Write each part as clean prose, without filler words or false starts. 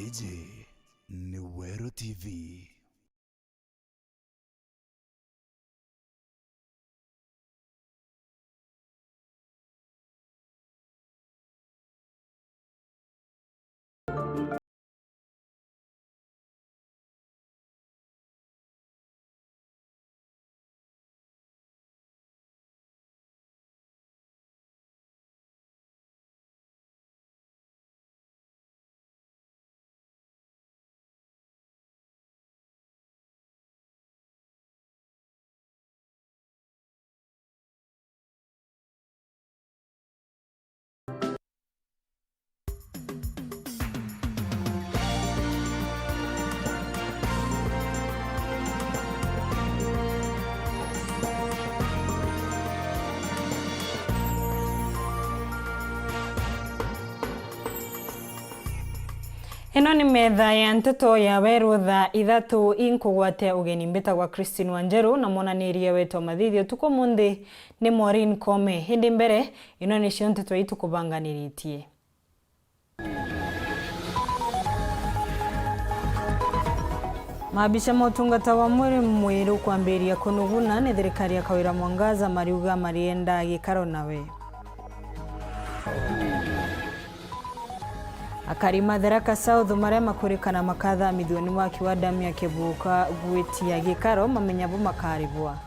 Iji ni Weru TV. Ino ni metha ya Nteto ya Weru Thaa Ithatu inkugwate ugeni mbitagwa Christine Wanjeru na monanirie weto mathithio tuko mundi ni Maureen Kome. Hindi mbere ino ni cio Nteto itu kubanganiritie. Maabisha motungata wa Weru kwambiria kunuguna ni thirikari ya kawira mwangaza mariuga marienda gikaro nawe. Akarima Tharaka South maria makurikana makatha milioni wa kiwanda mia kebuka gwitia gikaro mamenyabo makaribwa.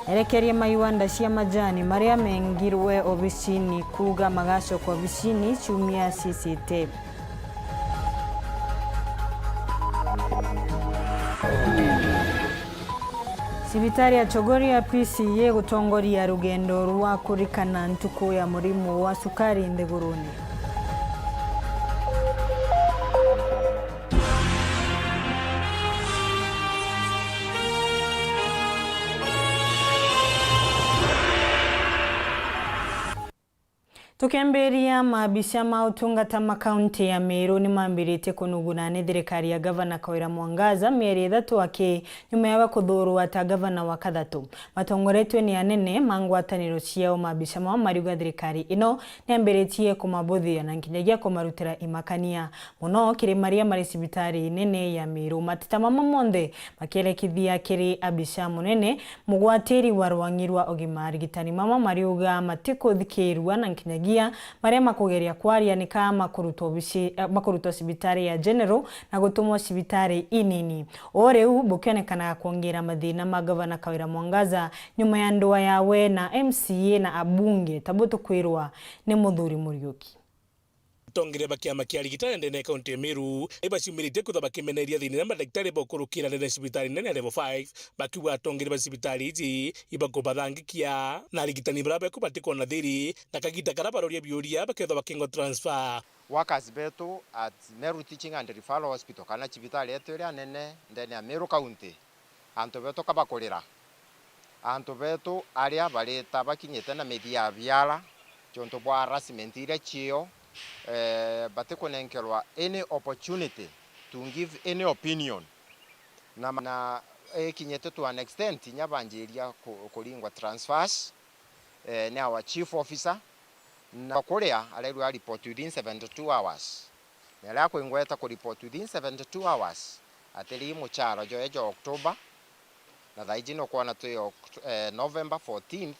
Erekeria maiwanda cia majani maria mengirwe obisini kuga magasho kwa obisini chumia CCT. Sibitari ya Chogori ya PCA gutongoria rugendo rwa kurikana ntuko ya murimu wa sukari nthiguruni. Tukemberia maabisha mautungata makaunti ya Miraa ni mambirite kunuguna ni thirikari ya gavana Kawira Mwangaza mieri 3 ake nyuma ya kuthurwa ta gavana wa kathatu. Matongoretwe ni anene mangwataniro ciao maabisha mao mariuga thirikari ino ni ambiritie kumabuthia na nkinyagia kumarutira imakania muno kiri maria mari sibitari nene ya Miraa. Matita mama monde makielekithia kiri abisha munene mugwatiri wa rwangirwa ogimari gitani mama mariuga matikuthikirwa na nkinyagia maria makugeria kwaria ni kama makuruto sibitari ya general na gutumwa sibitari inini. Oreu bukionekana kuongera mathina ma gavana Kawira Mwangaza nyuma ya ndoa yawe na MCA na abunge tabuto kwirwa ni Muthuri Muriuki. Tongire bakiama kia rigitari ndene kaunti ya Miraa ibacimirite kutha bakimeneria thini na madaktari bokurukira nene sibitari nene level 5 bakiwa tongire ba sibitari iji ibakubathangikia na rigitani bara bakubati na thiri na kagita kara baroria biuria baketha bakingo transfer. Workers betu at Meru Teaching and Referral Hospital kana sibitari yetu ya nene ndene ya Miraa County anto betu kabakorera anto betu aria bareta bakinyete na media biara chonto bwa harassment ira chio batikonenkerwa any opportunity to give any opinion na kinyete to an extent nyabanjiria kulingwa transfers ni our chief officer na korea alirwa report within 72 hours na la kwengweta ku report within 72 hours ateli muchara jo October na dhaijino kwa na to November 14th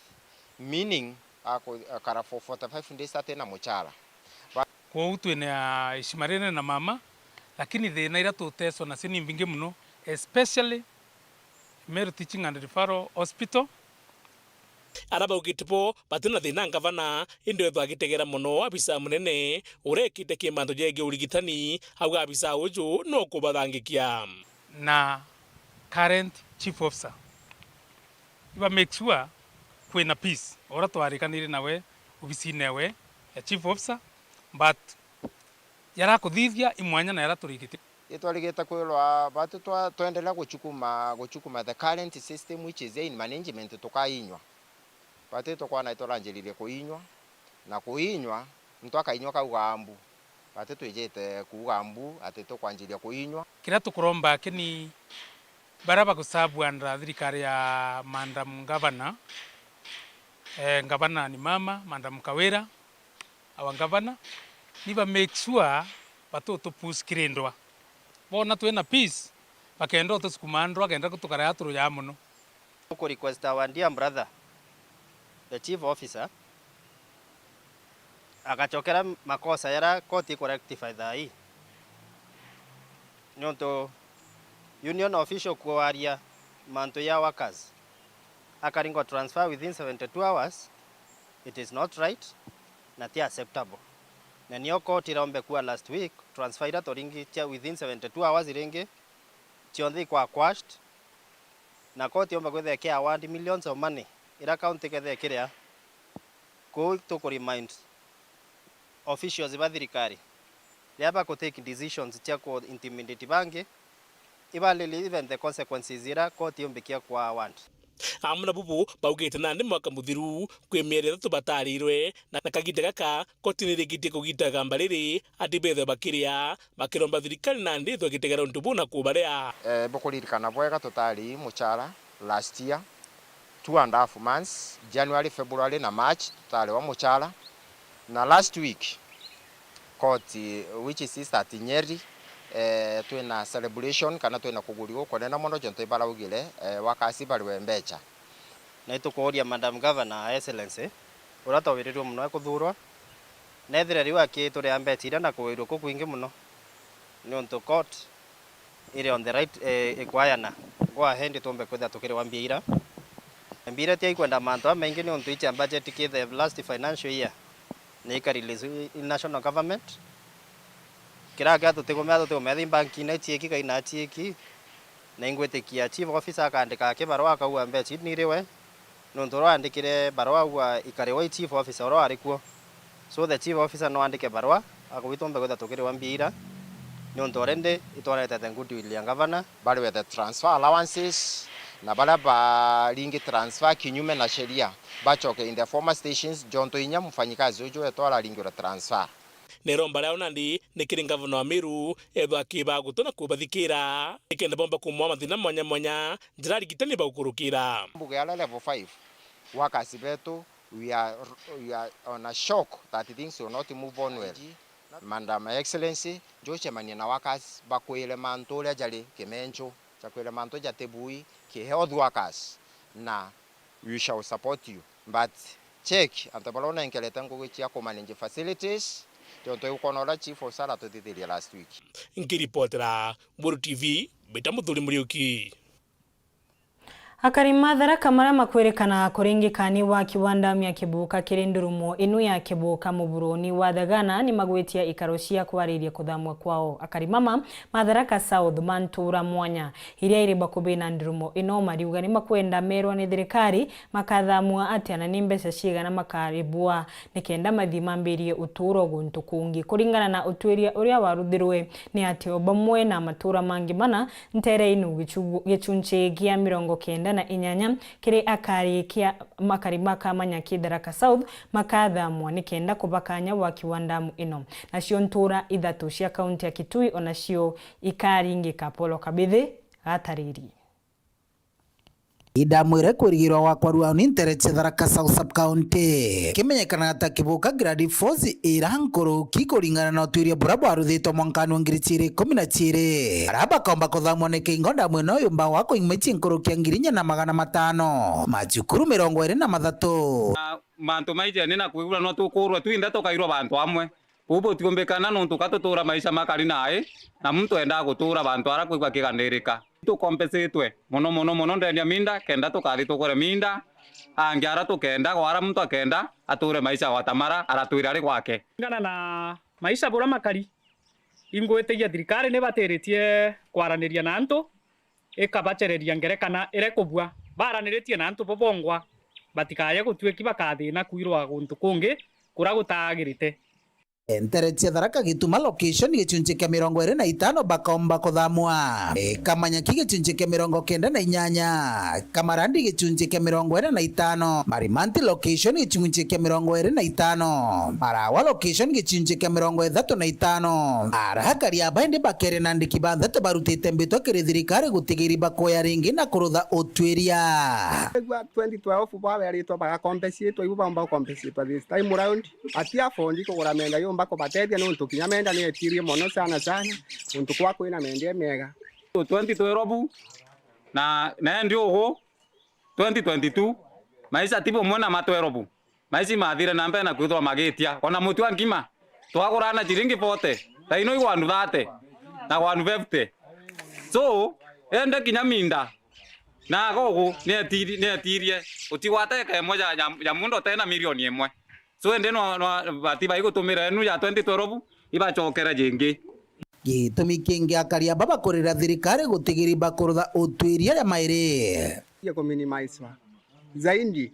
meaning akara for 45 days atena muchara kwa utwene ya ishimarene na mama lakini thina ira tuteso na sini mbinge muno especially Meru Teaching and Referral Hospital araba ugitipo batina thina gavana indo twagitegera muno abisa munene urekite kimanto jege urigitani auga abisa uju no kubathangikia na current chief officer iba make sure kwina peace ora twarikanire nawe ubisi newe ya chief officer but yara kuthithia imwanya na yara turigite itwarigeta kwirwa batu twaendelea guchukuma the current system which is in management tukainywa batu tukwana itoranjiririe kuinywa na kuinywa mtu akainywa kaugambu batu twijete kugambu ati tukwanjiria kuinywa kira tukuromba kini baraba kusabu andra thirikari ya Madam Governor gavana ni mama Madam Kawira our governor niba make sure batoto push kirindwa bona twena peace bakendo tusukumandwa kenda kutukara yaturu ya muno ko request our dear brother the chief officer akachokera makosa yara koti ko rectify Thaa nonto union official ko area manto ya workers akaringo transfer within 72 hours it is not right not acceptable na niyo koti raombe kuwa last week transfer ira toringi tia within 72 hours iringi tionthi kwa quashed na koti omba kwethekea award millions of money ira county kethekiria ko to remind officials ba thirikari yaba ko take decisions tia ko intimidate bange ibalele even the consequences ira koti ombekia kwa award amuna bubu baugite nandi mwaka muthiru kwimierera tubatarirwe na kaginda gaka koti nirigite kugitaga mbariri ati bethe bakiria bakiromba thirikari nandi twagitegera ntubu na kubaria bukuririkana bwega tutari muchara last year 2.5 months January February na March tutari wa muchara na last week koti which is start Nyeri twina celebration kana twina kuguriwo konena mono jonto ibaraugire wakasi bariwe mbecha na itukoria madam governor excellency uratowirirwo muno kuthurwa nethire riwa kituri ambetira na kuwirwo kukwingi muno ni onto court ire on the right equayana go ahead tumbe kwetha tukire wambia ira mbira tia ikwenda manto amaingi ni onto icha budget ki the last financial year ni ka release national government kiraga tutigomea banki na chieki kaina chieki na ingwetekia chief officer akandika kibarua akauga mbechi niriwe nontoro andikire barua wa ikarewa chief officer oro arikuo so the chief officer no andike barua akubitombe kwetha tukire wambira nontorende itorete the goodwill ya governor bali with the transfer allowances na bala ba lingi transfer kinyume na sheria bachoke in the former stations jonto inya mfanyikazi ujo etwala lingi la transfer neromba rao nandi nikiri ngavana wa Miru ethwa kiba gutona kubathikira ikenda bomba kumwa mathina mwanya mwanya njirari gitani baukurukira mbuga ya level 5 wakasi betu we are on a shock that things will not move on well Madam Excellency Joche manina wakasi bakwele mantolia jali kemencho chakwele manto jatebui ke health workers na we shall support you but check antabalona inkeleta ngogochia ko manage facilities jonto yukonola chief osara to dithiri last week nkiripotera Weru TV betamuthuri muriuki Akarima Tharaka maria makwerekana kurengekani wa kiwanda mya kibuka kirindurumo inu ya kibuka muburoni wa Thagana ni magwetia ikaro cia kwariria kuthamwa kwao akarimama Tharaka South mantura mwanya iria iri bakubi na ndurumo ino mariuga ni makwenda merwa ni thirikari makathamwa atia na nimbeca ciigana makaribua nikenda mathima mbirie uturo guntukungi kuringana na utwiria uria waruthirwe ni ati obamwe na matura mangi mana ntere inu gichunche gia 90 na inyanya kiri akari kia makarima kama nyaki Tharaka South makathamwa nikenda kubakanya wa kiwandamu ino nacio ntura Ithatu cia kaunti ya Kitui onacio ikaringika Polo Kabithi gatariri idamwire kurigirwa wa kwarua Nteto Tharaka South Sub County kimenyekana ata kibuka grade 4 irankoro kikuringana na utwiria burabu aruthitwo mwankano ngiri 2012 araba kaomba kuthamwa ni kingonda mweno yumba wako imechi nkoro kia ngirinya na 500 majukuru 23 mantu maije nina kwigura no tukurwa twinda tukairwa bantu amwe ubo tikombekana no tukatutura maisha makari nae na mtu enda gutura bantu ara kwigwa kigandirika tukompesetwe muno ndendia minda kenda tukathi tukore minda angiara tukenda gwara mtu akenda ature maisha watamara aratwira ari gwake ngana na maisha bora makari ingwetegia thirikari ne bateretie kwaraniria na antu ikabachereria ngerekana ire kubua baraniritie na antu bobongwa batikaye gutweki bakathina kuirwa guntu kungi kura gutagirite Nteretia Tharaka gituma location gicunjĩ kĩa 25 bakomba kuthamwa Kamanya gicunjĩ kĩa 98 Kamarandi gicunjĩ kĩa 45 Marimanti location gicunjĩ kĩa 25 Marawa location gicunjĩ kĩa 35 Arahakaria baindi bakere nandiki banthate barutĩte mbĩtwa kĩrĩ thirikari gũtigĩri bakoya ringi na kũrũtha ũtuĩria 2012 baberitwo bagakompensitwo ibu bamba kompensitwa this time round atia fondi kũgũra menda yomba kubatetia nuntu kinya menda ni etirie mono sana nuntu kwa kwina menda mega 2012 na ndio ho 2022 maisha tipo mwana matwerobu maisha mathire na mbena kwithwa magitia ona mutu angima twagurana chiringi 40 taino igwandu 30 na 150 so ende kinya minda na gogo ne etirie utiwateka moja ya mundo tena milioni 1 so ende no batiba igutumira enu ya 2012 ibachokera jingi gitumi kingi akaria baba kurira thirikari gutigiri bakurutha utuiria ya mairi ya kuminimize zaidi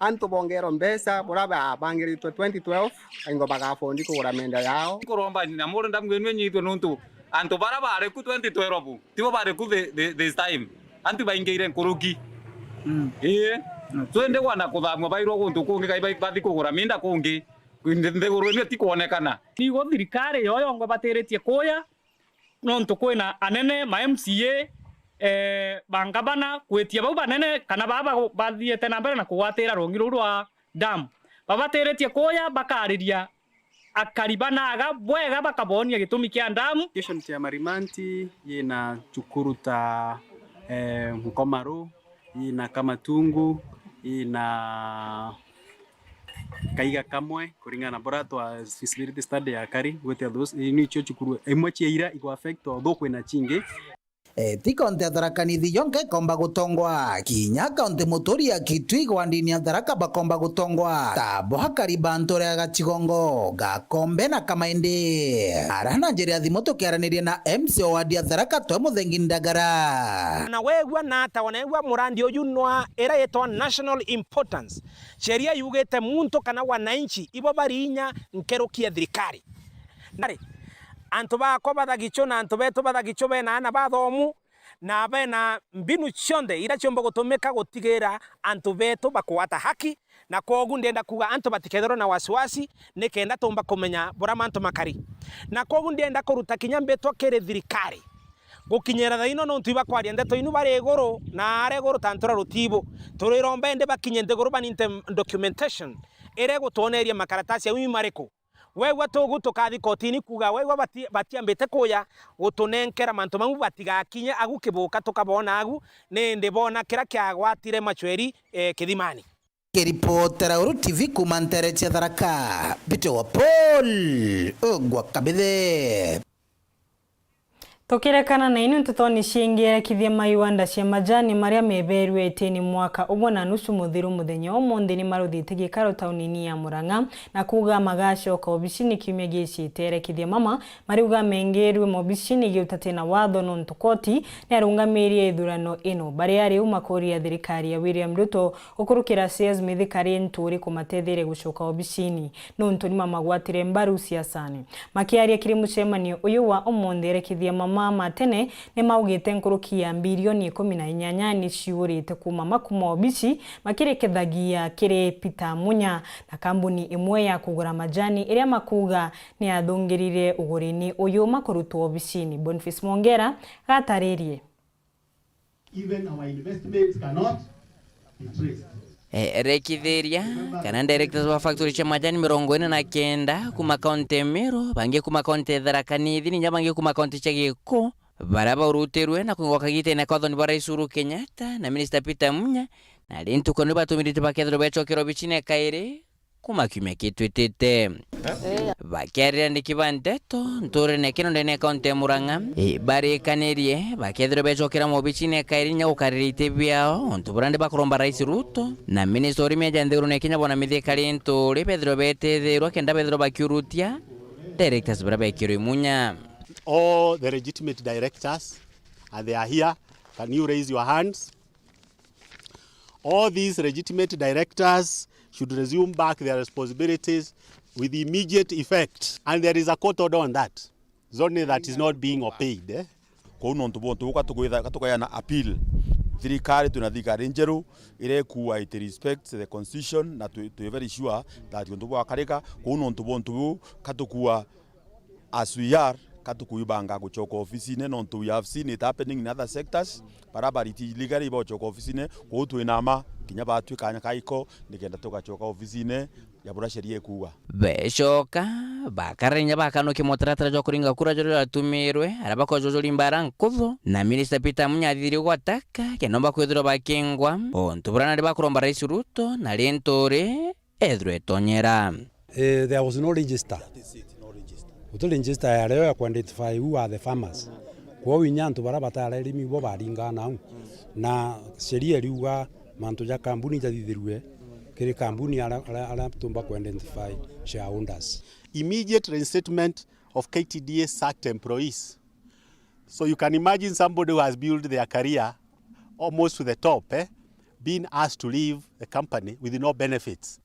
anto bongero mbesa buraba bangiritwe 2012 aingo bagafondi kugura menda yao kuromba na muru ndamgwenwe nyitwe nuntu anto baraba are ku 2012 tibo bare ku this time antu baingeire nkuruki so ende wana kuthamwa bairwo guntu kungi kai bathi kugura minda kungi ndeguru ni tikuonekana ni go thirikari yoyo ngo bateretie kuya nontu kwina anene ma MCA bangabana kwetia bau banene kana baba bathiete na mbere na kuwatira rongiru rwa dam babateretie kuya bakariria akaribanaga bwega bakabonia gitumi kia damu station ya Marimanti yina chukuruta Mkomaru ina Kamatungu ina Kaiga kamwe kuringana bora twa feasibility study ya kari gwete those ni cho chukuru imwe ira igwa affect tho kwina chingi Tikonte Tharaka nithi yonke komba gutongwa kinya kaunti muturia kitui gwandini Tharaka bakomba gutongwa tabo hakari bantore agachigongo gakombe na kamaindi arana njeri thimo tukiaraniria na MCO wa Tharaka twa muthengi Ndagara na wegwa na tawanegwa murandi uyu nwa era yetwa national importance sheria yugete muntu kana wananchi ibo barinya nkerukia thirikari antu bako bathagicho na antu betu bathagicho bena ana bathomu na bena mbinu chonde ira chombo gutumika gutigira antu betu bakwata haki na kogu ndenda kuga antu batikethero na wasiwasi nikenda tumba kumenya bora mantu makari na kogu ndenda kuruta kinya betu kere thirikari gukinyera thaino no ntu ibakwaria Nteto inu bari iguru na are iguru tantura rutibo turiromba ende bakinye nteguru baninte documentation ere gutoneria makaratasi ya mariko wewe togu tukathi kotini kuga wewe batiambite kuya gutunenkera mantu mamu batigakinye agukibuka tukabona agu nende bona kira kyagwatire machweri kithimani Kiripotera Uru TV kuma Nteretia Tharaka Bito wa Paul Ogwa Kabithe Tukirekana na inu tutoni shingira kithia maiwanda cia majani maria meberuete ni mwaka umwe na nusu muthiru muthenya umuthi ni maruthite gikaro taunini ya Murang'a na kuga magacoka obicini kiumia gicitere kithia mama mariuga mengerwe mobicini giutate na watho nontu koti ni arungamirie ithurano ino bari ari umakoria thirikari ya William Ruto ukurukira CS mithikari nturi kumatethire gucoka obicini nontu ni mama gwatire mbaru siasani makiaria kiri mucemanio uyu wa umuthi kithia mama matene ni maugite nkurukia bilioni 18 ni ciurite kuma makuma obici makirekethagia kire Peter Munya na kambuni imwe ya kugura majani iria makuga ni athungirire ugurini uyu makurutwo obicini Boniface Mongera gataririe even our investments cannot be traced. Rekithiria kana directors wa factory cha majani 49 kuma county Meru bange kuma county Tharaka nithi nya bange kuma county cha Giko baraba uruterwe na kungoka gite na kwathoni bara Isuru Kenyatta na minister Peter Munya na lintu kono batumirite bakethro becokero bicine kaire kuma kimya kitwitite bakeria ndikiba Nteto ntore ne kino ndene county Murang'a bari kanerie bakethro becokera mu bicine kaire nya ukaririte biao ntuburande bakuromba rais Ruto na minister orime jandhuru ne Kenya bona mithikari ntore Pedro betethero kenda Pedro bakiurutia directors baraba ikiro Munya all the legitimate directors and they are here. Can you raise your hands? All these legitimate directors should resume back their responsibilities with immediate effect, and there is a court order on that. It's only that is not being obeyed. Kuno ntubo katukoya na appeal. Thirikari tunathikari njeru ire kuwa it respects the constitution na to very sure that ntubo akareka kuno ntubo katukuwa as we are katukuyibanga guchoka office ne non we have seen it happening in other sectors barabariti legally bo choka office ne kutu inama kinya batwe kanya kaiko nikenda tugachoka office ne yabura sheria kuwa beshoka bakarenya bakano kimotaratara jo kuringa kura jo atumirwe arabako jojo limbara nkutho na Minister Peter Munyathiri gwataka kenomba kwithiro bakengwa ontuburana ri bakuromba Rais Ruto na lentore Edre Tonyera. There was no register. Uto register ya leo ya identify who are the farmers. Kwa winyantu barabata rimi bo baringa na sheria riuga mantu ya kampuni jathithirwe kiri kampuni ala tumba ku identify shareholders. Immediate reinstatement of KTDA sacked employees. So you can imagine somebody who has built their career almost to the top, being asked to leave the company with no benefits.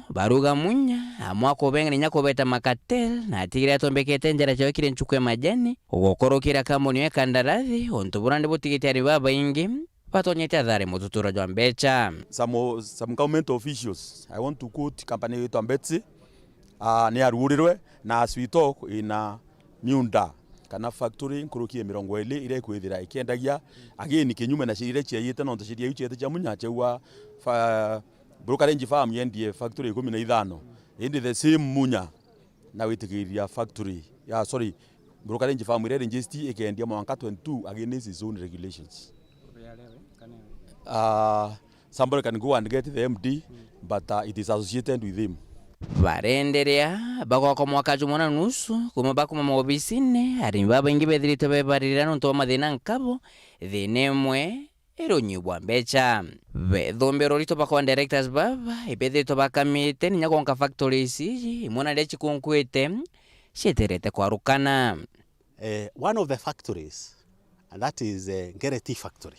Baruga munya amwako benga nyako beta makatel na tigire tombekete njara cyo kire nchukwe majani ugokorokira kampuni ya kandarathi ontuburande botigite ari baba ingi patonyete adhare mututura jwa mbecha. Some government officials, I want to quote company yetu Ambetsi ni arurirwe na as we talk in Miunda kana factory nkurukie 20 ire kwithira ikendagia again kinyume na shirire cia yete no tashiria yuchete cha munyache wa brokerage farm yendie factory 15 indi the same munya na witigiria factory brokerage farm ire register ikendia mwaka 22 against its own regulations. Somebody can go and get the MD, but it is associated with him. Barenderea bako mwaka jumona nusu kuma bako mobisine ari baba ingi bedrito bebarirano nto mathina nkabo thinemwe eronyibwa mbecha bethombero rito bako directors baba ibedrito bakamite ninya konka factories imona lechi konkwete sheterete kwa rukana. One of the factories, and that is Ngereti factory.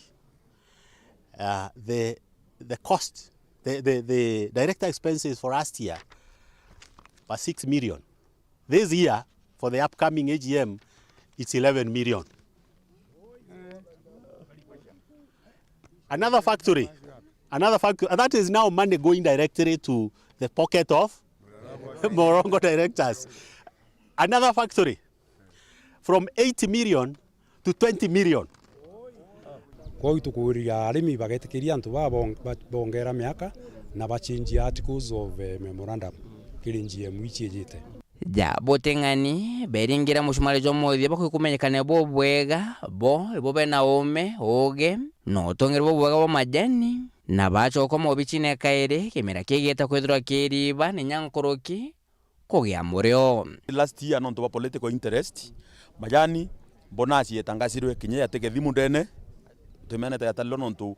The cost, the direct expenses for last year was 6 million. This year, for the upcoming AGM, it's 11 million. Another factory, and that is now money going directly to the pocket of Morongo directors. Another factory, from 80 million to 20 million. Kwa hiyo tukuria arimi bagetikiria antu bongera miaka na bachange articles of memorandum kirinjie mwichejete botengani beringira mushumale jo mothia bakumenyekane bo bwega bo bena ome oge no tongere bo bwega bo majani na bacho komo bichine kaire kemera kegeta kwethura kiriba ni nyankoroki kogia mureo. Last year no to political interest majani bonasi yetangasirwe kinya yateke thimu ndene tumene ta talo no to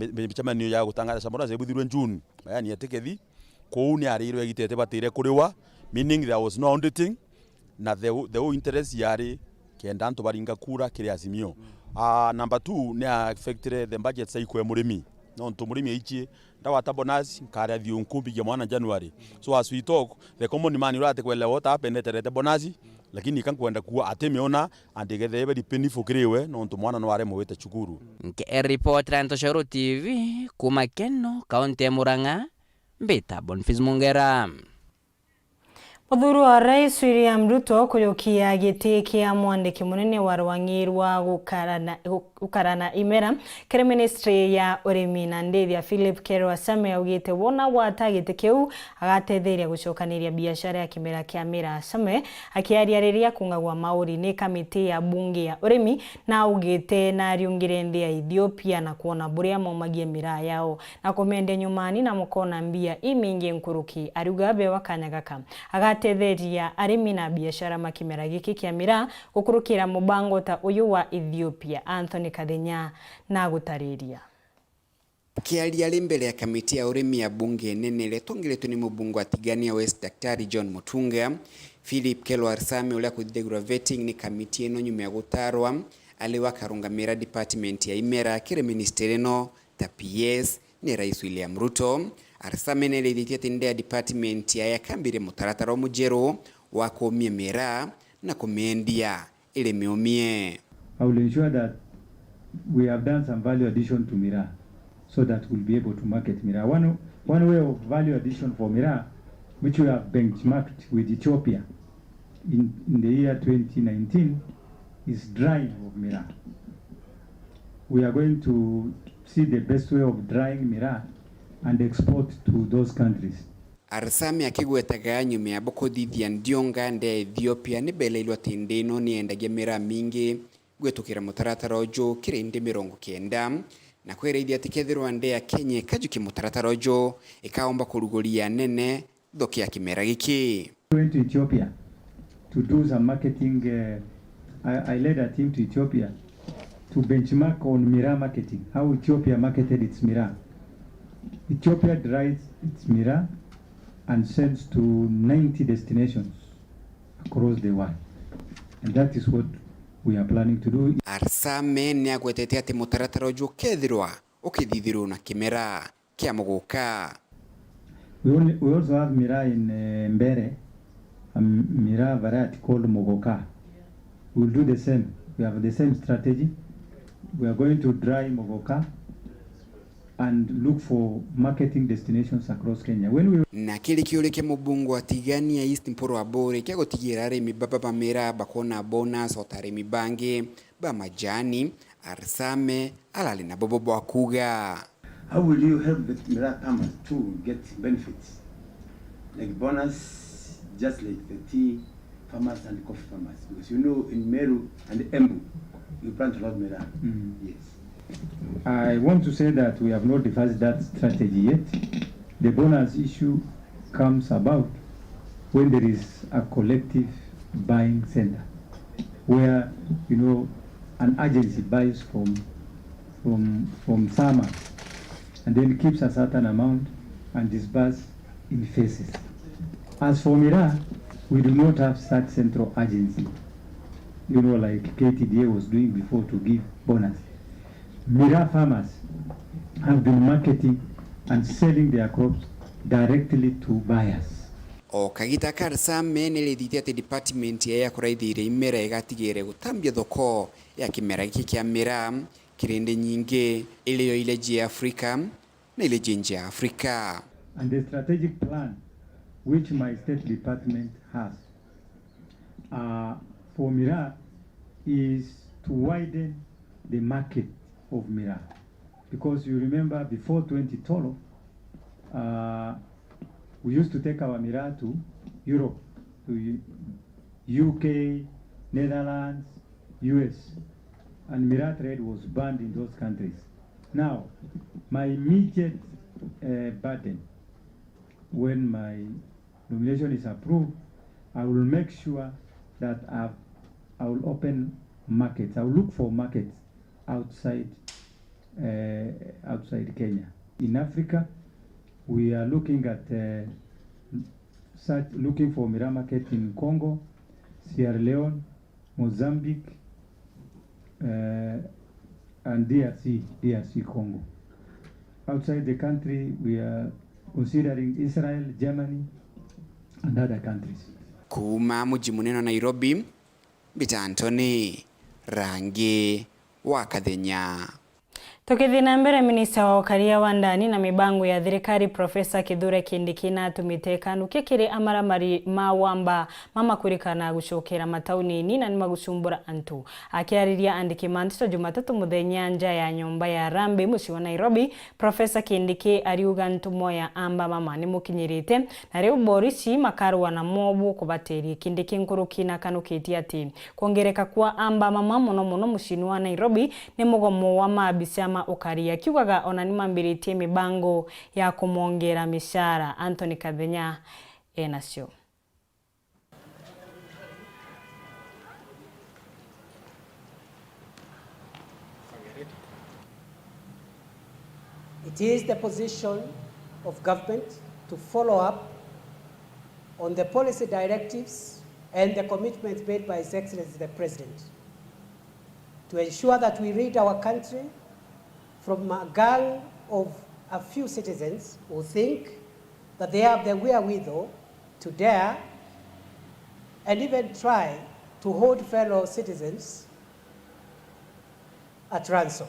mechama ya gutangara samora zebuthirwe June majani yatekethi kouni arirwe gitete batire kuriwa, meaning there was no auditing na the whole interest yari kenda nto baringa kura kire azimio. Number 2 ne affected the budget sai kwa murimi no nto murimi ichi ndawata bonus kare thiunkumbi ya mwana January. So as we talk the common man urate kwele what happened terete bonus lakini kankwenda kuwa atemeona andegethe ebe dipeni fukiriwe no nto mwana no are mwete chukuru. Nke report Rantoshoro TV kuma Keno kaunti ya Murang'a Mbita Boniface Mungera. Muthuri wa Rais William Ruto kuyokia giti kia mwandiki munene wa Wanjiru wa gukarana imera kere ministry ya urimi na ndethia Philip Kerwa Same augite wona wata giti kiu agatetheria gucokaniria biashara ya kimera kia Miraa. Same akiariariria kungagwa mauri ni kamiti ya bunge ya urimi na augite na riungire nthi ya Ethiopia na kuona buria maumagie Miraa yao na komende nyumani na mukona mbia imingi nkuruki aruga be wakanyagaka tetheria arimi na biashara makimera giki kia Miraa gukurukira mubango ta uyu wa Ethiopia. Anthony Kadenya na gutariria kiaria mbele ya kamiti ya urimi ya bunge nene letongeletwe ni mubungu atigania West Daktari John Mutunga. Philip Kerwa Same ule kuthegura vetting ni kamiti eno nyume ya gutarwa aliwa karungamira department ya imera kire ministeri no ta PS ni Rais William Ruto Arsame nĩrĩithĩtie atĩ nĩ department ya kambire mũtaratara mũjerũ wa kũmia miraa na kũmĩendia ĩrĩ mĩũmie. I will ensure that we have done some value addition to Miraa so that we'll be able to market Miraa. One way of value addition for Miraa, which we have benchmarked with Ethiopia in the year 2019, is drying of Miraa. We are going to see the best way of drying Miraa and export to those countries. Arsame akigwetaga nyuma ya bokodithia ndionga nde Ethiopia ni beleilwa tindino ni endagia Miraa mingi gwetukira mutaratara ojo kirinde 90 na kwereithia tikethirwa nde ya Kenya kajuki mutaratara ojo ikaomba kuruguria nene thoki ya kimera giki. Went to Ethiopia to do some marketing. I led a team to Ethiopia to benchmark on Miraa marketing, how Ethiopia marketed its Miraa. Ethiopia dries its Miraa and sends to 90 destinations across the world. And that is what we are planning to do. Arsame ni agwetete ati mutaratara ojo kethirwa ukithithirwo na kimera kia muguka. We also have Miraa in Mbere, a Miraa variety called Mogoka. We will do the same. We have the same strategy. We are going to dry Mogoka and look for marketing destinations across Kenya. Na kile kiole kia mubungu atigani ya East Mporo Abore kia gotigira remi baba Miraa bakona bonus otaremi bange ba majani Arsame alali na bobo akuga. How will you help the Miraa farmers to get benefits like bonus, just like the tea farmers and coffee farmers? Because you know in Meru and Embu you plant a lot of Miraa. Yes. I want to say that we have not devised that strategy yet. The bonus issue comes about when there is a collective buying center where, you know, an agency buys from farmers and then keeps a certain amount and disburses in phases. As for Miraa, we do not have such central agency, you know, like KTDA was doing before to give bonus. Miraa farmers have been marketing and selling their crops directly to buyers. O kagita Arsame nĩrĩithĩtie ati department ya kũraithĩire imera igatigire gutambia thoko ya kimera giki kia Miraa kirinde nyingi iliyo ile ji Africa na ile nje ya Africa. And the strategic plan which my state department has for Miraa is to widen the market of Miraa, because you remember before 2012 we used to take our Miraa to Europe, to UK, Netherlands, US, and Miraa trade was banned in those countries. Now, my immediate burden, when my nomination is approved, I will make sure that I will open markets. I will look for markets outside Kenya. In Africa, we are looking at looking for Miraa market in Congo, Sierra Leone, Mozambique, and DRC Congo. Outside the country, we are considering Israel, Germany, and other countries. Kuma muji munene Nairobi, Bita Anthony, Rangi wa Kathenya. Tukithina mbere, minista wa ukaria wa ndani na mibango ya thirikari Profesa Kithure Kindiki natumite kandu kikiri amaramari mawamba mama kurikana gucokera matauni-ini na nimagucumbura antu. Akiariria andiki Nteto Jumatatu muthenya nja ya nyumba ya Rambe muci wa Nairobi, Profesa Kindiki ariuga ntumo ya amba mama ni mukinyirite na riu borisi makarwa na mobu kubateri. Kindiki nkuruki na kanukitie ati kuongereka kwa amba mama muno mucini wa Nairobi ni mugomo wa maabisa ukaria kiugaga ona nimambiritie mibango ya kumongera mishara. Anthony Kathenya enacio. It is the position of government to follow up on the policy directives and the commitments made by His Excellency the President to ensure that we rid our country from a gang of a few citizens who think that they have the wherewithal to dare and even try to hold fellow citizens at ransom.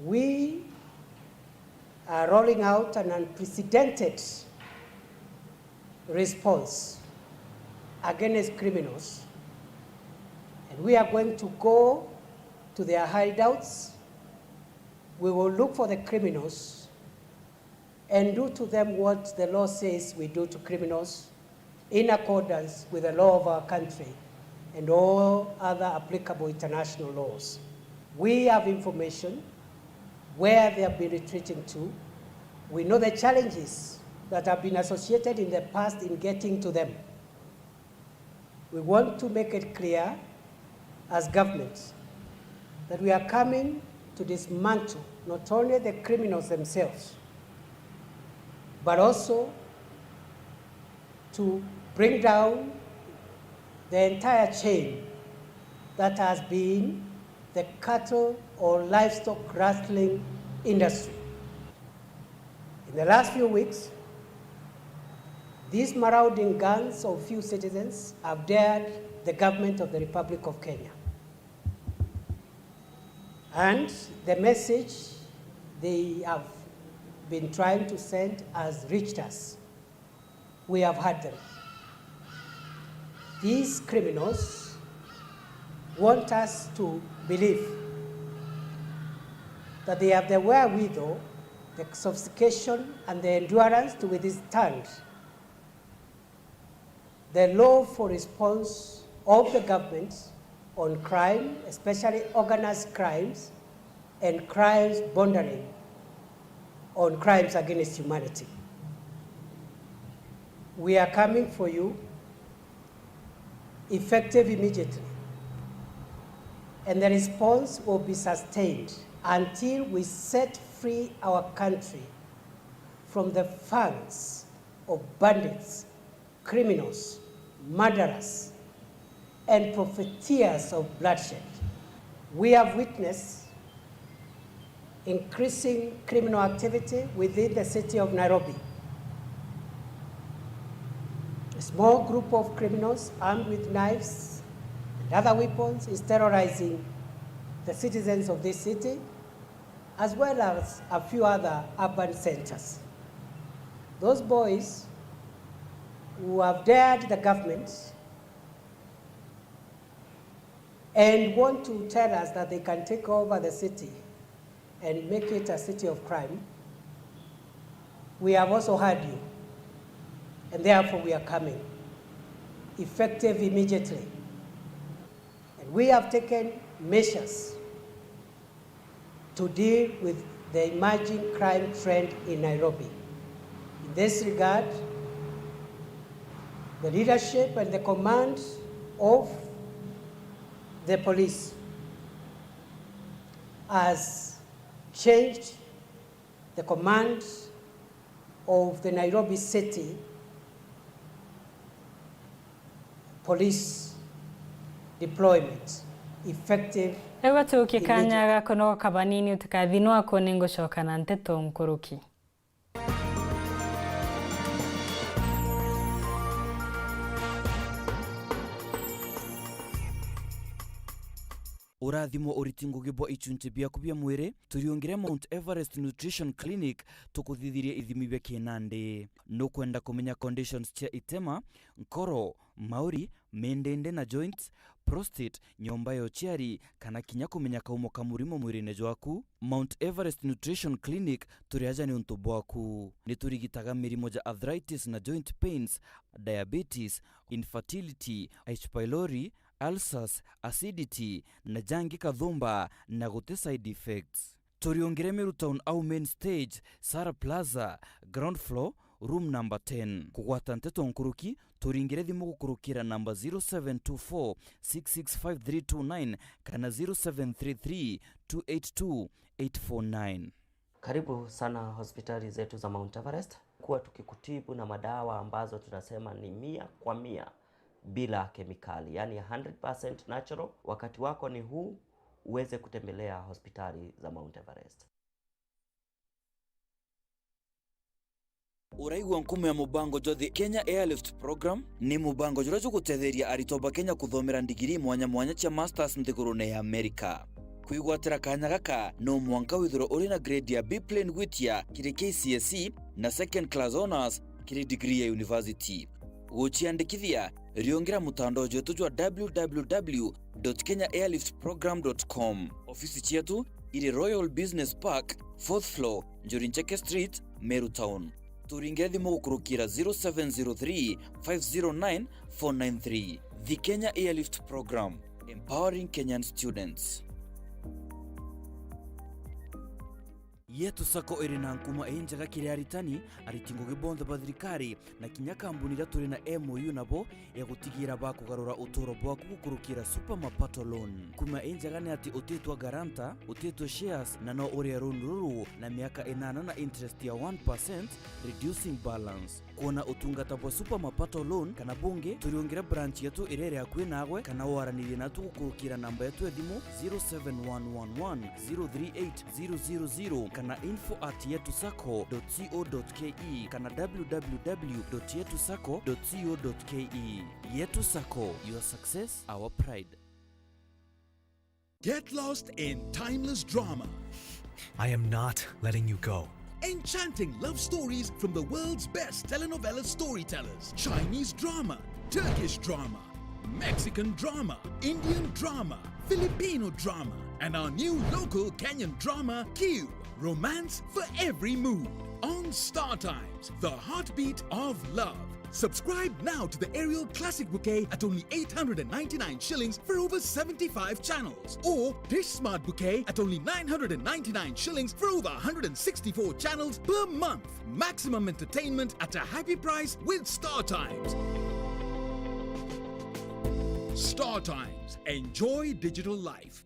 We are rolling out an unprecedented response against criminals, and we are going to go to their hideouts. We will look for the criminals and do to them what the law says we do to criminals in accordance with the law of our country and all other applicable international laws. We have information where they have been retreating to. We know the challenges that have been associated in the past in getting to them. We want to make it clear as governments that we are coming to dismantle not only the criminals themselves, but also to bring down the entire chain that has been the cattle or livestock rustling industry. In the last few weeks, these marauding gangs of few citizens have dared the government of the Republic of Kenya. And the message they have been trying to send has reached us. We have heard them. These criminals want us to believe that they have the wherewithal, the sophistication, and the endurance to withstand the lawful response of the government on crime, especially organized crimes and crimes bordering on crimes against humanity. We are coming for you, effective immediately, and the response will be sustained until we set free our country from the fangs of bandits, criminals, murderers, and profiteers of bloodshed. We have witnessed increasing criminal activity within the city of Nairobi. A small group of criminals armed with knives and other weapons is terrorizing the citizens of this city, as well as a few other urban centers. Those boys who have dared the government and want to tell us that they can take over the city and make it a city of crime, we have also heard you, and therefore we are coming, effective immediately. And we have taken measures to deal with the emerging crime trend in Nairobi. In this regard, the leadership and the command of the police has changed the command of the Nairobi City police deployment effective. Ego tukikanya gakono kabanini utakathinwa ko ningucoka na Nteto nkuruki. Urathimo uritingo gibwa ichunche bia kubia mwere turiongire Mount Everest Nutrition Clinic tukuthithirie ithimi bia kinande no kwenda kumenya conditions cia itema nkoro mauri mendende na joints prostate nyomba yo chiari kana kinya kumenya kaumo kamurimo mwirine jwaku. Mount Everest Nutrition Clinic turiaja ni untu bwaku ni turigitaga mirimo ja arthritis na joint pains, diabetes, infertility, H pylori, ulcers, acidity na jangi kathumba na gute side effects. Turiongire Meru Town au main stage, Sara Plaza, ground floor, room number 10. Kugwata Nteto nkuruki turingire thimu gukurukira namba 0724665329 kana 0733282849. Karibu sana hospitali zetu za Mount Everest, kuwa tukikutibu na madawa ambazo tunasema ni 100% bila kemikali, yani 100% natural. Wakati wako ni huu uweze kutembelea hospitali za Mount Everest. Uraigwa nkume ya mubango jothi Kenya Airlift Program ni mubango jura gutetheria aritoba Kenya kuthomera ndigiri mwanya cia masters nthigurune ya Amerika. Kwigwatira kanya gaka no mwanka withiro uri na grade ya B plane gwitia kiri KCSE na second class honors kiri degree ya university. Guchiandikithia riongera mutandao wetu jwa www.kenyaairliftprogram.com. Ofisi chetu iri Royal Business Park 4th floor Njorincheke Street, Meru Town. Turinge thimu gukurukira 0703 509 493. The Kenya Airlift Program, empowering Kenyan students. Yetu sako iri na nkuma enjaga kiri aritani aritingo gibonde bathirikari na kinya kambunira turi na MOU nabo ya gutigira ba kugarura utoro bwa gukurukira super mapato loan. Kuma enjaga ni ati utetwa garanta, utetwa shares na no uri ruru na miaka 8 na interest ya 1% reducing balance. Kuona utungata bwa super mapato loan kana bunge turiongera branch yetu irere akwe nagwe kana waranire natu gukurukira namba yetu edimu 07111038000 kana info@yetusako.co.ke kana www.yetusako.co.ke. Yetu Sako, your success, our pride. Get lost in timeless drama. I am not letting you go. Enchanting love stories from the world's best telenovela storytellers. Chinese drama, Turkish drama, Mexican drama, Indian drama, Filipino drama, and our new local Kenyan drama, Q. Romance for every mood. On Star Times, the heartbeat of love. Subscribe now to the Aerial Classic Bouquet at only 899 shillings for over 75 channels. Or Dish Smart Bouquet at only 999 shillings for over 164 channels per month. Maximum entertainment at a happy price with Star Times. Star Times. Enjoy digital life.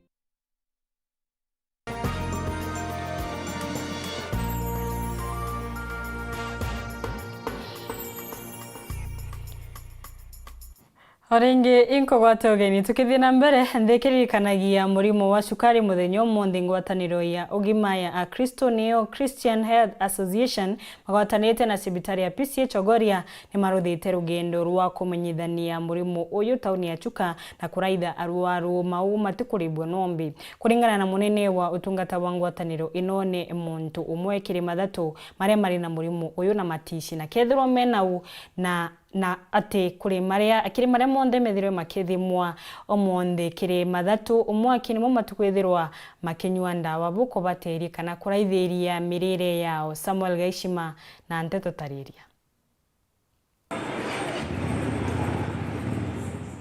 Oringi inkogwata ugeni tukithie na mbere nthikirikanagia murimo wa cukari muthenyo monthe ngwataniro ya ugima ya Akristo neo Christian Health Association magwatanite na cibitari ya PCH Ogoria ni maruthite rugendo rwa kumenyithania murimo uyu tauni ya Chuka na kuraitha arwaru mau matikuribwo nombi. Kuringana na munene wa utungata wa ngwataniro inone muntu umwe kiri mathatu maria mari na murimo uyu na matici na kethirwo menau na ate kuri maria akiri maria monde methirwe makithimwa omonde kiri mathatu umwaki ni mo matukwithirwa makenywa ndawa buko bateri kana kuraithiria mirire yao. Samuel Gaishima na Nteto tariria.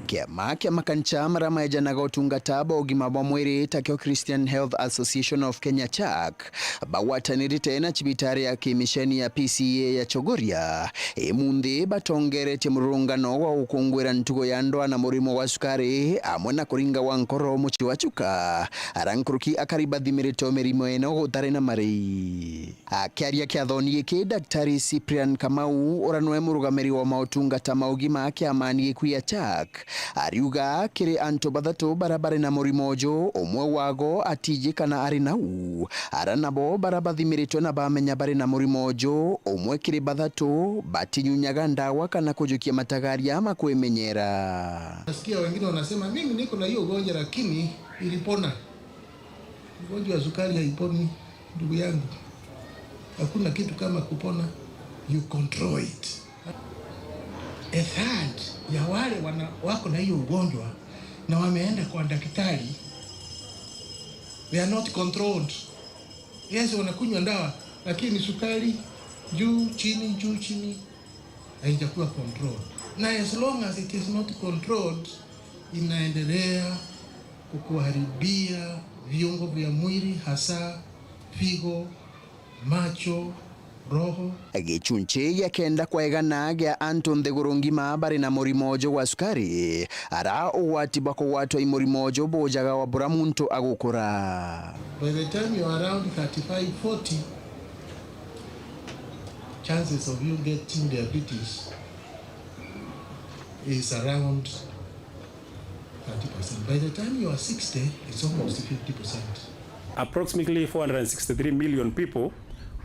Kiama kancha marama ejanaga utungata ba ugima bwa mwiri takio Christian Health Association of Kenya CHAK bawataniri tena chibitari ya kimisheni ya PCA ya Chogoria emunde batongerete murungano wa ukungwira ntugo ya ndoa na murimo wa sukari amwe na kuringa wa nkoro muchi wa Chuka arankuruki akaribathimirito mirimo eno gutare na mari akiaria kiathoni giki Daktari Cyprian Kamau oranwe murugamiri wa mautungata maugima kiamani ya CHAK ariuga kiri anto bathatu barabare na murimojo umwe wago atije kana ari nau aranabo barabathimiritwe na bamenya bari na murimojo umwe kiri bathatu batinyunyaga ndawa kana kujukia matagari ama kuimenyera. Nasikia wengine wanasema mimi niko na hiyo ugonjwa lakini ilipona. Ugonjwa wa sukari haiponi ndugu yangu. Hakuna kitu kama kupona, you control it. A third ya wale wako na hiyo ugonjwa na wameenda kwa daktari, they are not controlled. Yes, wanakunywa ndawa lakini sukari juu chini haijakuwa controlled. Na as long as it is not controlled, inaendelea kukuharibia viungo vya mwili, hasa figo, macho, roho. Gichunche ya kenda kwa egana gya Anton de Gorongima bari na murimojo wa sukari ara uwati bako watu imurimojo bojaga wa buramuntu agukura. By the time you are around 35-40, chances of you getting diabetes is around 30%. By the time you are 60, it's almost 50%. Approximately 463 million people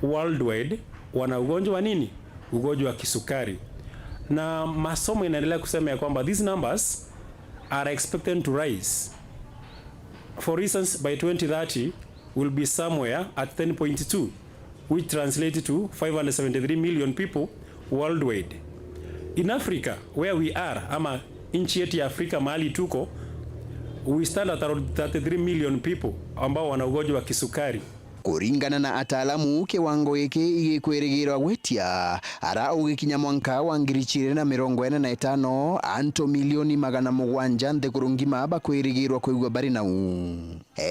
worldwide wana ugonjwa wa nini? ugonjwa wa kisukari, na masomo inaendelea kusema ya kwamba these numbers are expected to rise. For instance, by 2030 will be somewhere at 10.2, which translates to 573 million people worldwide. In Africa, where we are, ama nchi yetu ya Afrika mahali tuko, we stand at around 33 million people ambao wana ugonjwa wa kisukari. Kuringana na ataalamu kiwango iki igikwirirwa gwitia ara ugikinya mwanka wa 2045 anto milioni 700 nthiguru ngima bakwirigirwa kuigwa bari nau.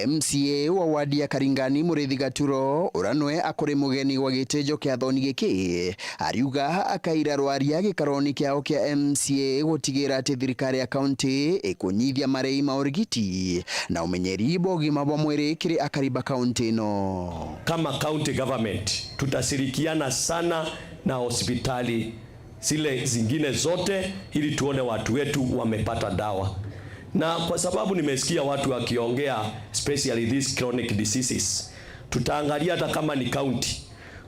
MCA wa wadi ya Karingani Murithi Gaturo uranwe akuri mugeni wa gitejo kia thoni giki ariuga akaira rwaria gikaroni kiao kia MCA gutigira ati thirikari ya county ikunyithia marei ma urigiti na umenyeri bogima bwa mwiri kiri akariba county no. Kama county government tutashirikiana sana na hospitali zile zingine zote ili tuone watu wetu wamepata dawa. Na kwa sababu nimesikia watu wakiongea especially these chronic diseases, tutaangalia hata kama ni county,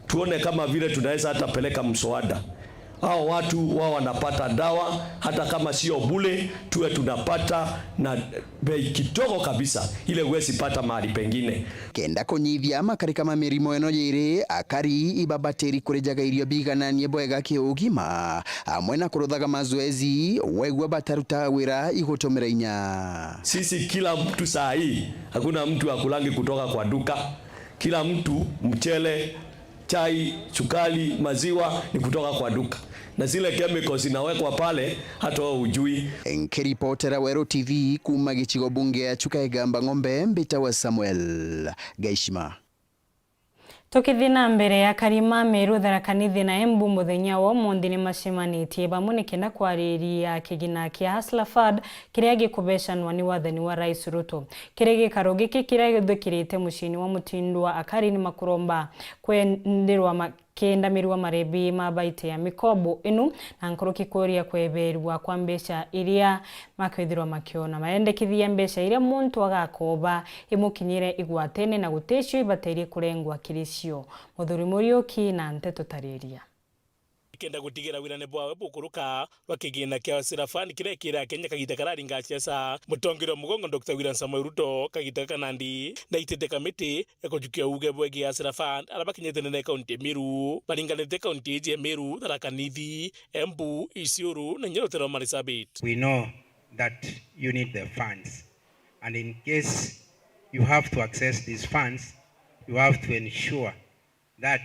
tuone kama vile tunaweza hata peleka mswada hao watu wao wanapata dawa hata kama sio bure, tuwe tunapata na bei kidogo kabisa ile uwezi pata mahali pengine. Kenda kunyithia makarika mamirimo eno yiri akari ibabateri kurejaga irio bigananie bwega kiugima amwe na kuruthaga mazoezi wegwa bataruta wira igutumira inya. Sisi kila mtu saa hii hakuna mtu akulangi kutoka kwa duka, kila mtu mchele, chai, sukari, maziwa ni kutoka kwa duka. Na zile chemicals zinawekwa pale hata ujui. Nkiripotera Weru TV kuma gichigo bunge ya Chukaigamba Ng'ombe Mbita wa Samuel Gaishima. Tukithina mbere ya karima meru tharakanithi na Embu muthenya wa umuthi ni macemanitie bamwe kenda kwariria kigina kia Hustler Fund kiria gikubecanwa ni wathani wa Rais Ruto. Kiria gikaro giki kiria githukirite mucini wa mutindwa akari ni makuromba kwendirwa kenda mirwa marebi mabaite ya mikobo inu na nkoroki koria kweberwa kwa mbeca iria makwithirwa makiona maendekithia mbeca iria muntu agakoba imukinyire igwatene na gutecio ibaterie kurengwa kiricio. Muthuri Muriuki na Nteto tariria kenda gutigira wirane bwawe bukuruka bakigina kya sirafani kirekira Kenya kagita karari ngachesa mutongero mugongo Dr. William Samoei Ruto kagita kanandi na itete kamiti ekojukia uge bwegi ya sirafani arabakinyete ne county Miru baringanete county je Miru Tharakanithi Embu Isiuru na Nyerotero Marsabit. We know that you need the funds, and in case you have to access these funds, you have to ensure that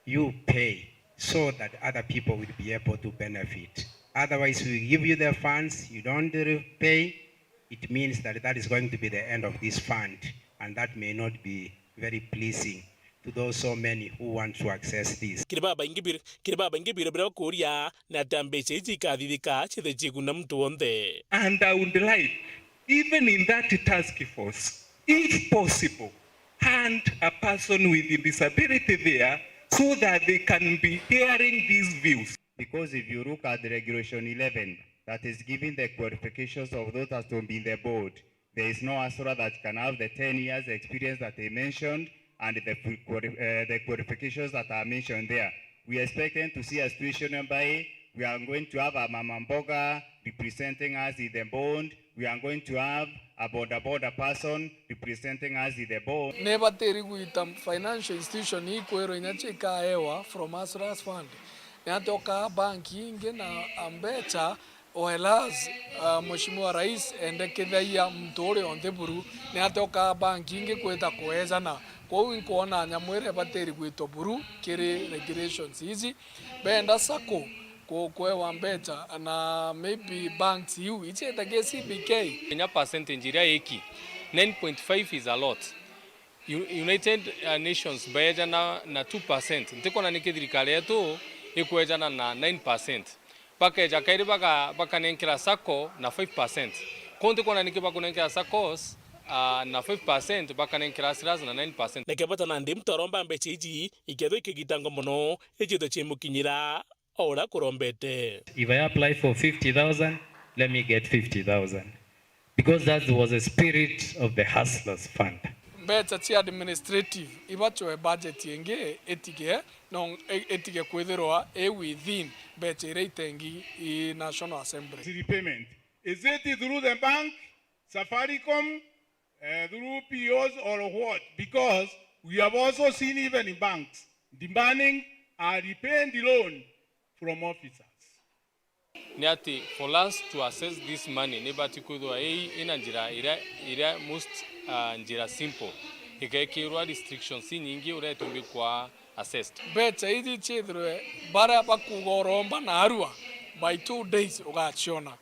you pay so that other people will be able to benefit. Otherwise, we give you the funds, you don't pay, it means that that is going to be the end of this fund, and that may not be very pleasing to those so many who want to access this. Kiribaba ingibir bra koria na tambeche ikadhidika chithe chiguna mtu onde. And I would like, even in that task force, if possible, hand a person with a disability there so that they can be hearing these views. Because if you look at the regulation 11, that is giving the qualifications of those that will be in the board, there is no ASURA that can have the 10 years experience that they mentioned and the qualifications that are mentioned there. We are expecting to see a situation whereby we are going to have a Mamamboga representing us in the board. We are going to have a border person representing us in the board. Never teri guita financial institution ikwero inachika ewa from ASURA's fund. Natoka banki inge na ambecha ohelaz Mheshimiwa Rais endekethia mtore onteburu natoka banki inge kweta kuwezana kwa kuona nyamwere bateri gwito buru kiri regulations hizi benda sako kwa wambecha na maybe banks you iche tage CBK Kenya percentage iria eki 9.5 is a lot. United Nations bayajana na 2%. Ntiko na nikithirikari yetu ikwejana na 9%. Pakeja kairi baka nenkira sako na 5%. Konti kona nikiba kunenkira sakos na 5% baka nenkira siraz na 9%. Nekebata na ndi mtoromba mbeche iji iketho ikigitango muno ejito chemukinyira ora kurombete. If I apply for 50,000, let me get 50,000. Because that was the spirit of the Hustlers Fund. mbeca cia administrative ibachoe budget yenge etige no etige kwithirwa within mbeca ira itengi i National Assembly. Repayment. Is it through the bank, Safaricom, through POs or what? Because we have also seen even in banks demanding a repaying the loan from officers. Niati, for us to access this money, nebati kudwa ina njira ira most njira simple. Ikekirwa restrictions nyingi uretumbi kwa assessed. Becha hizi chidre bara bakugoromba na arua by 2 days ugachiona.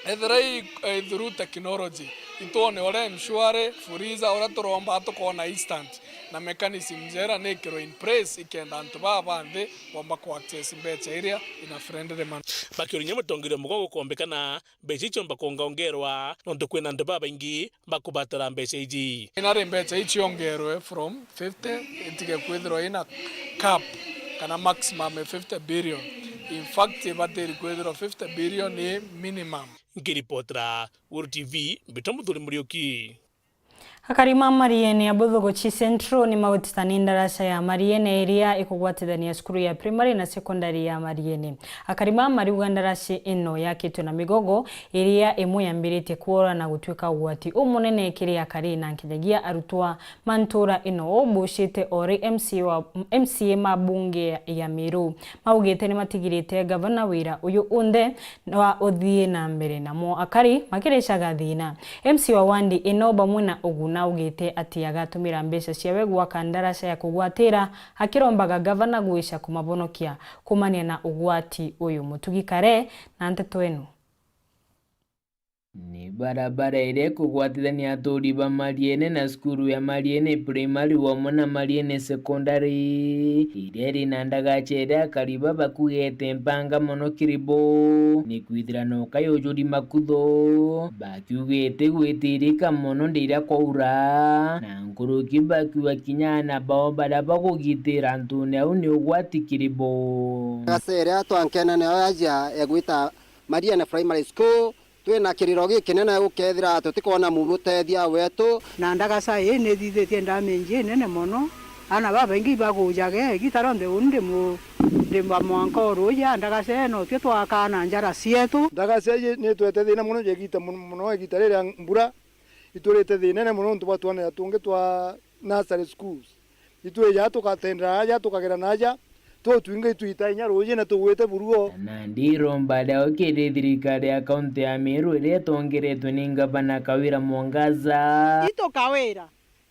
Ethrai through technology itone ore mshware furiza ora turomba tukona instant na mechanism zera nekero in place ikenda antu babande bomba ku access mbecha area ina friendly man bakiorinya mutongire mugogo kombekana mbecha icho mbakongongerwa nonto kwena antu babaingi bakubatara mbecha iji inare mbecha ichi ongerwe from 50 itige kwithirwa ina cap kana maximum 50 billion. In fact bateri kwithirwa 50 billion ni minimum. Ngiripotra Weru TV bitamuthuri murioki Hakarima Mariene Abuthuguchi Central ni magutithania ndarasa ya Mariene iria ikugwatithania cukuru ya primary na secondary ya Mariene. Hakarima mariuga ndarasa ino yakitwe na migogo iria imwe yambirite kuora na gutwika ugwati umunene kiri akari na nkinyagia arutwa mantura ino obushite ori MCA mabunge ya Miraa maugite ni matigirite governor wira uyu unde wa uthie na mbere namo akari makireshaga thina MC wa Wandi ino bamwe ugu na ugite ati agatumira mbeca ciawe gwaka ndarasa ya kugwatira akirombaga governor guisha kumabonokia kumania na ugwati uyu mutugikare na Nteto eno ni barabara ire kugwatithania aturi ba Mariene na skuru ya Mariene primary wa mona Mariene secondary ire na ndagachere kariba bakugete mpanga mono kiribo ni kwithirano kayojuri makutho bakiugete gwitirika mono ndira kwaura na nguruki bakiwa kinyana bao baraba kugitira ntune au ni ugwati kiribo gasere atwankena ne aja egwita Mariene primary school twina kiriro gikinene gukethira tutikona murutethia wetu na ndagasa ine thithitie ndamenji nene mono ana baba ingi bagujage gitaronde unde mu ndimba mwanko ruya ndagasa no tio twakana njara cietu ndagasa ni twete thina muno jegita muno egita rira mbura iturite thina nene muno tubatuana tunge twa nursery schools itwe ya tukatendra ya tukagera naja twinge twitainya roje na tugwete buruo na ndiro mbada okede thirikari ya kaunti ya Miraa ire tongeretwe ni ngavana Kawira Mwangaza ito Kawira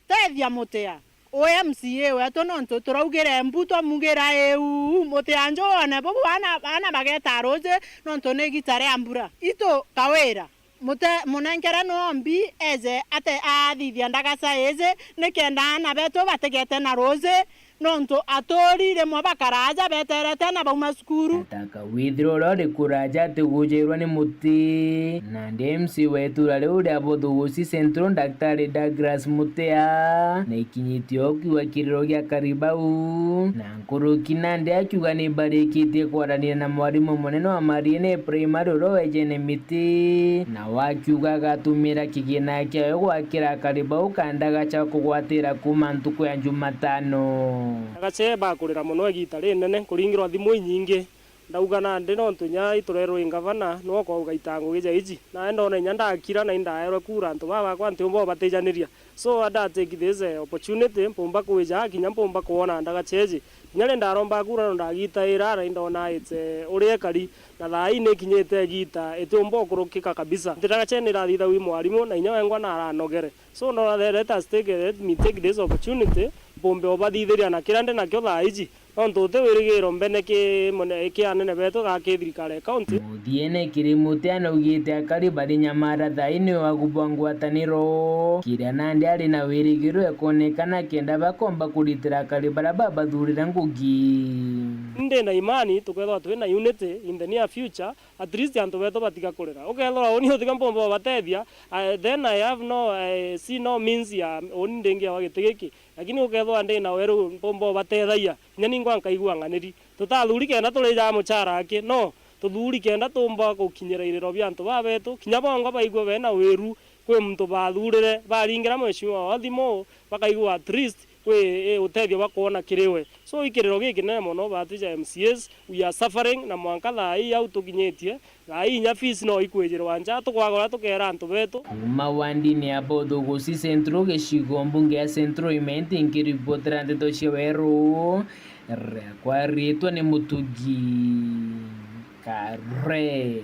tethia mutea o MCA wetu nonto turaugire mbuto mugira eu mutea njone bobo ana bageta roje nonto ne gitare ambura ito Kawira mute munenkera nombi eze ate athithia ndagasa eze nekenda na beto bategete na roje nonto atorire mwa bakaraja beterete na bauma skuru taka withiro rore kuraja tugujerwa ni muti na MC wetu rale uri Abuthuguchi Central Daktari Douglas Mutea na ikinyitio kiwa kiriro gya karibau na nkuruki nande akiuga ni barikite kwarania na mwarimu munene wa Mariene primary roejene miti na wakiuga gatumira kigina kyawe gwakira karibau kandaga cha kugwatira kuma ntuku ya Jumatano agache bakurira muno egita rinene kuringirwa thimu nyingi ndauga na ndi no tunya iturerwo ingavana no ko gaitango gije iji na ndona nya ndakira na ndaerwe kura ntu baba kwa ntu mbo batejaniria so ada take this opportunity mpomba kuja kinya mpomba kuona ndagacheji nyale ndaromba kura no ndagita irara ndona ite urie kari na thai ne kinyete gita etombo kurukika kabisa ndagachenira thitha wi mwarimu na inya wengwa na aranogere so no let us take this opportunity bombe obathithiria na kirande na kyo thaiji onto te wirigiro mbene ki mone ki anene beto ga ki thirikari county muthiene kiri mutiano ugite akari bari nyamara thaini wa kubangwataniro kira nandi ari na wirigiro ekonekana kenda bakomba kuritira kari baraba bathurira ngugi nde na imani tukethwa twina unity in the near future at least anto beto batiga kurira ukethwa oni utika mpombo batethia then I have see no means ya oni ndenge wa gitigiki lakini ukethwa ndi na Weru mpombo batethia nyani ngwa kaigua nganiri tutathuri kenda turija muchara ake no tuthuri kenda tumba gukinyira iriro bya antu babetu kinya bongo baigwa bena Weru kwe mtu bathurire baringira mweshimiwa wa thimo bakaigua at least kwe utethio bakuona kiriwe so ikiriro giki ne mono batija MCS we are suffering na mwanka thai au tukinyetie thai nya fees no ikwejirwa nja tukwagora tukera antu betu mawandini abo thugusi centro gicigo mbunge ya centro imenti inkiripotera Nteto cia Weru kwa ritwa ni Mutugi Kare.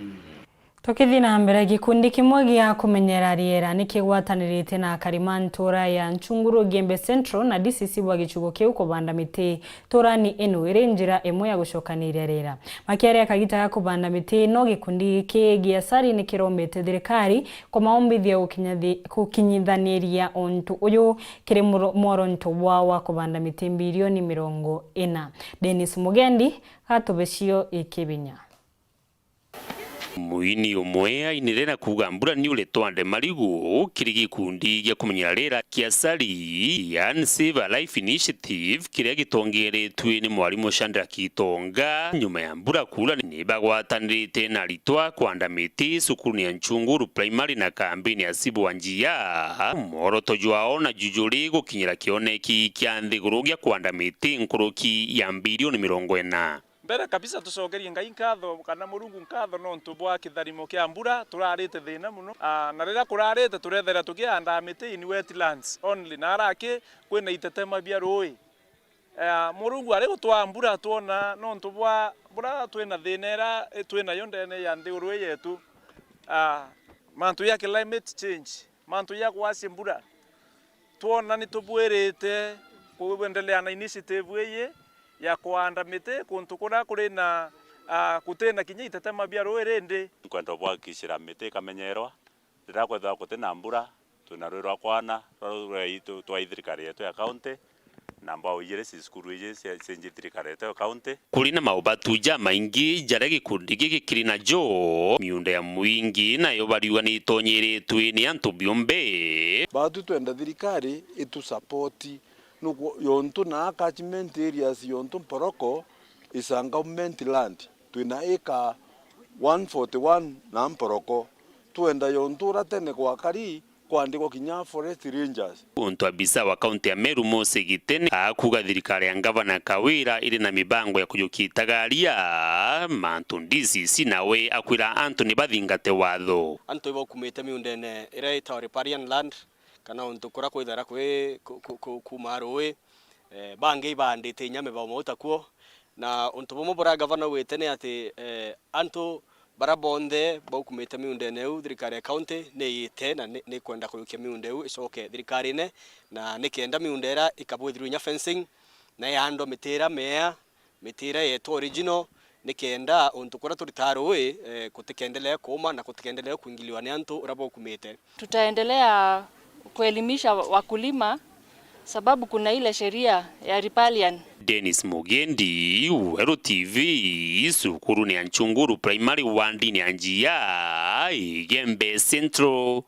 Tukithi na mbere gikundi kimwe gia kumenyera riera nikigwatanirite na Karimantura ya Nchunguru Gembe Central na DCC wa gichugo kiu kubanda miti turani eno iri njira emwe ya gucokanira riera makiaria kagita ya kubanda miti no gikundi ki gia sari nikiromete thirikari kwa maombithia gukinyithaniria ontu uyu kiri moronto wa kubanda miti bilioni 40. Dennis Mugendi atubeshio ikibinya. Muini umwe ainirena kuga mbura ni uletwande marigu kiri gikundi gya kumenyera rera kia sari ya Save a Life Initiative kiria gitongeretwe ni mwarimu Chandra Kitonga nyuma ya mbura kula ni bagwatanirite na ritwa kwanda miti sukuru ya Nchunguru primary na kambini ya Sibu Wanjia moroto jwao na jujuri gukinyira kioneki kia nthiguru gya kwanda miti nkuruki ya bilioni 40. Mbere kabisa tucogerie Ngai nkatho kana Murungu nkatho no ntubwa kitharimo kia mbura turarite thina muno na rira kurarite turethera tukianda miti in wetlands only na araki kwina itetema bia rui Murungu ari gutwa mbura tuona no ntubwa mbura twina thinera twina yondene ya nthiguru yetu mantu ya climate change mantu ya kwasi mbura tuona ni tubwirite kuendelea na initiative ye ya kuanda miti kuntu kura kuri na kutena kinya itetema bia rwiri ndi kwenda bwakishira miti kamenyerwa rira kwetha kutina mbura tunarwirwa kwana rwaitu twa thirikari yetu ya county namba oyire sikuru ije senje thirikari yetu ya county kuri na maubatuja maingi jare gikundi giki kiri na jo miunda ya mwingi na yo bariwa ni tonyeretwe ni antu biombe batu twenda thirikari itu support nuko yonto na catchment areas yonto Mporoko isanga government land twina eka 141 na Mporoko twenda yonto ratene kwa kari kwandikwa kinya forest rangers untu abisa wa county ya Meru Mose Gitene akuga thirikari ya gavana Kawira iri na mibango ya kujukitagaria mantu DCC nawe akwira Anthony bathingate watho antu ibokumite miundene ira ita riparian land kana untu kura kwithara kwi kumarui bangi bandite nyame ba mota kuo na untu bomo bora governor wetene ati antu barabonde bokumite miundene u thirikari county ne ite na ne kwenda kuyukia miunde u icoke thirikari ne na nikenda miundera ikabwithirwa nya fencing na yando mitira mea mitira yetu original nikenda untu kura turitarui kutikendelea kuuma na kutikendelea kuingiliwa ni antu urabokumite. Tutaendelea kuelimisha wakulima sababu kuna ile sheria ya riparian. Dennis Mugendi, Weru TV, sukuru ni Nchunguru primary wandi ni Anjia, Gembe Central,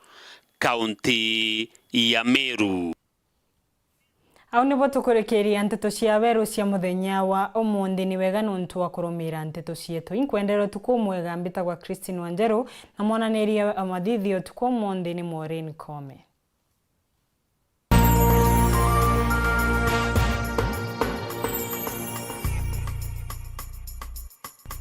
County ya Meru. Au nibo tukurekeria Nteto cia Weru cia muthenya wa umundi ni wega nuntu wa kurumira nteto cietu inkwendero tukumwega mbitagwa Christine Wanjeru na mwananiria amathithio tukumundi ni Maureen Kome.